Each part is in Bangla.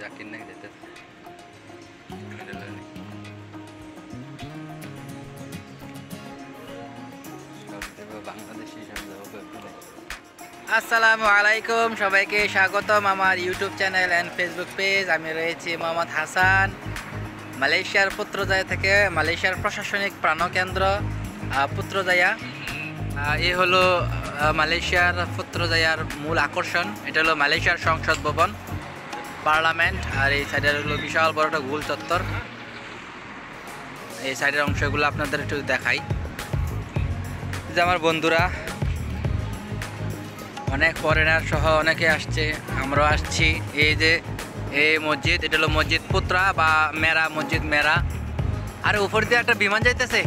জাকির নাকি যেতে বাংলাদেশি আসসালামু আলাইকুম, সবাইকে স্বাগতম আমার YouTube channel and Facebook page. আমি রয়েছি মোহাম্মদ হাসান, মালয়েশিয়ার পুত্রজায়া থেকে, মালয়েশিয়ার প্রশাসনিক প্রাণকেন্দ্র পুত্রজায়া। এই হলো মালয়েশিয়ার পুত্রজায়ার মূল আকর্ষণ। এটা হলো মালয়েশিয়ার সংসদ ভবন, পার্লামেন্ট। আর এই সাইডের হলো বিশাল বড় একটা গোল চত্বর। এই সাইডের অংশগুলো আপনাদের একটু দেখাই। যে আমার বন্ধুরা অনেক ফরেনার সহ অনেকে আসছে, আমরাও আসছি। এই যে এই মসজিদ, এটা হলো মসজিদ পুত্রা বা মেরা, মসজিদ মেরা। আর উপর দিয়ে একটা বিমান যাইতেছে,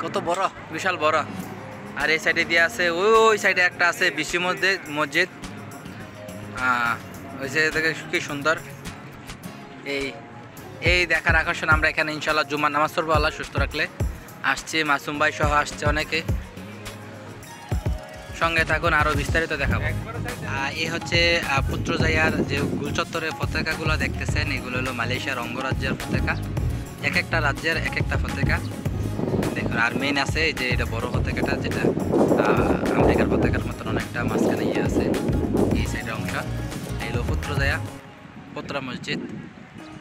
কত বড়, বিশাল বড়। আর এই সাইডে দিয়ে আছে, ওই সাইডে একটা আছে বিশি মসজিদ। ওই সাইড থেকে কি সুন্দর। এই দেখার আকর্ষণ। আমরা এখানে ইনশাল্লাহ জুমার নামাজ পড়বো, আল্লাহ সুস্থ রাখলে। আসছে মাসুম ভাই সহ আসছে অনেকে, সঙ্গে থাকুন, আরও বিস্তারিত দেখাবো। এই হচ্ছে পুত্রজায়ার যে গুলচত্বরের পতাকাগুলো দেখতেছেন, এগুলো হলো মালয়েশিয়ার অঙ্গরাজ্যের পতাকা। এক একটা রাজ্যের এক একটা পতাকা দেখুন। আর মেইন আছে যে এটা বড় পতাকাটা, যেটা আমেরিকার পতাকার মতন অনেকটা মাঝখানে ইয়ে আছে, এই সাইডের অংশ। এই হলো পুত্রজায়া, পুত্রা মসজিদ।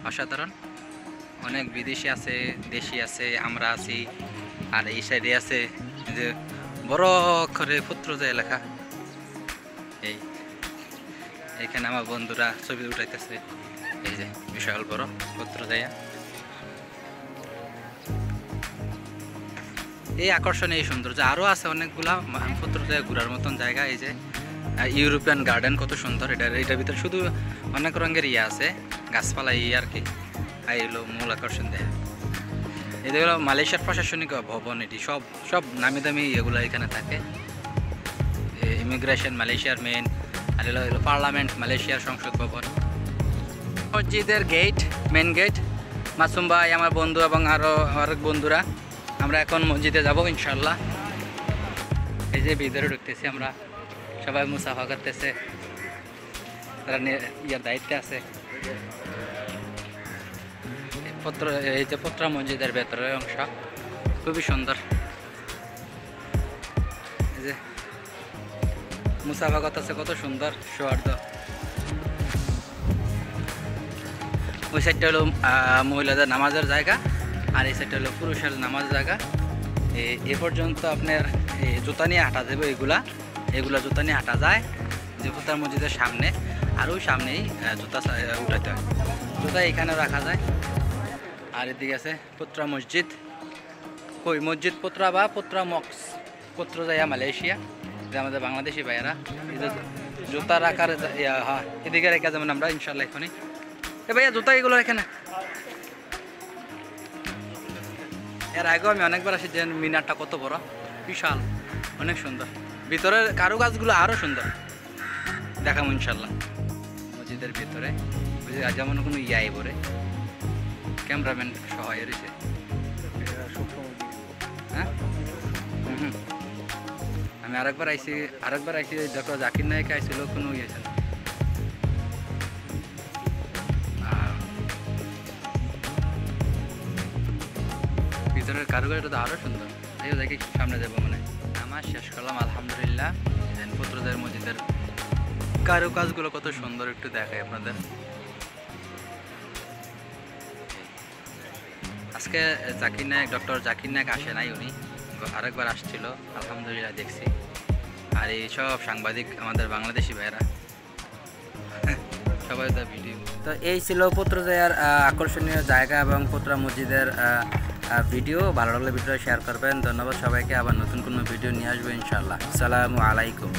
অসাধারণ। অনেক বিদেশি আছে, দেশি আছে, আমরা আছি। আর এই সাইডে আছে যে বড় অক্ষরে পুত্রজায়া লেখা। এইখানে আমার বন্ধুরা ছবি উঠাইতেছে। এই যে বিশাল বড় পুত্রজায়া। এই আকর্ষণ, এই সৌন্দর্য আরও আছে অনেকগুলা পুত্রজায়া ঘোরার মতন জায়গা। এই যে ইউরোপিয়ান গার্ডেন, কত সুন্দর। এটার ভিতরে শুধু অনেক রঙের ইয়ে আছে, গাছপালা আর কি। এই হলো মূল আকর্ষণ দেয়। এটা হলো মালয়েশিয়ার প্রশাসনিক ভবন। এটি সব নামি দামি এগুলো এখানে থাকে। ইমিগ্রেশন মালয়েশিয়ার মেন। আর হলো পার্লামেন্ট, মালয়েশিয়ার সংসদ ভবন। মসজিদের গেট, মেন গেট। মাসুম ভাই, আমার বন্ধু এবং আরও আরেক বন্ধুরা, আমরা এখন মসজিদে যাব ইনশাল্লাহ। এই যে ভিতরে ঢুকতেছি আমরা, সবাই মুসাফা করতেছে, তারা ইয়ার দায়িত্বে আছে। এই যে পুত্রা মসজিদের ভেতরের অংশ খুবই সুন্দর। এই যে মুসাফা করতেছে, কত সুন্দর সৌহার্দ্য। ওই সাইডটা হলো মহিলাদের নামাজের জায়গা, আর এই সাইডটা হলো পুরুষের নামাজ জায়গা। এ পর্যন্ত আপনার জুতা নিয়ে হাঁটা যাবে। এগুলা জুতা নিয়ে হাঁটা যায় যে পুত্রা মসজিদের সামনে। আর ওই সামনেই জুতা উঠাতে হয়, জুতা এখানে রাখা যায়। আর এদিকে আছে পুত্রা মসজিদ, কই মসজিদ পুত্রা বা পুত্রা মক্স, পুত্রজায়া মালয়েশিয়া। যে আমাদের বাংলাদেশি ভাইয়েরা জুতা রাখার, হ্যাঁ এদিকে রেখে যাবেন আমরা ইনশাল্লাহ এখনই। ভাইয়া জুতা এগুলো এখানে। এর আগেও আমি অনেকবার আসি, যে মিনারটা কত বড়, বিশাল, অনেক সুন্দর। ভিতরের কারুকাজগুলো আরও সুন্দর, দেখাবো ইনশাল্লাহ। মসজিদের ভিতরে যেমন কোনো ইয়াই পরে ক্যামেরাম্যান সহায় রয়েছে। হ্যাঁ, আমি আরেকবার আইসি ডক্টর জাকির নায়ক আইছিল, কোনো ইয়ে ছিল। ভিতরের কারুকাজটা তো আরও সুন্দর। এই দেখি সামনে যাবো, মানে আমার শেষ করলাম আলহামদুলিল্লাহ। পুত্রজায়া মসজিদের কারুকাজগুলো কত সুন্দর, একটু দেখাই আপনাদের। আজকে জাকির নায়ক, ডক্টর জাকির নায়ক আসে নাই, উনি আরেকবার আসছিল, আলহামদুলিল্লাহ দেখছি। আর এই সব সাংবাদিক আমাদের বাংলাদেশি ভাইয়েরা সবাই তার ভিডিও। তো এই ছিল পুত্রজায়ার আকর্ষণীয় জায়গা এবং পুত্রা মসজিদের ভিডিও। ভালো লাগলে ভিডিও শেয়ার করবেন। ধন্যবাদ সবাইকে। আবার নতুন কোনো ভিডিও নিয়ে আসবো ইনশাল্লাহ। আসসালামু আলাইকুম।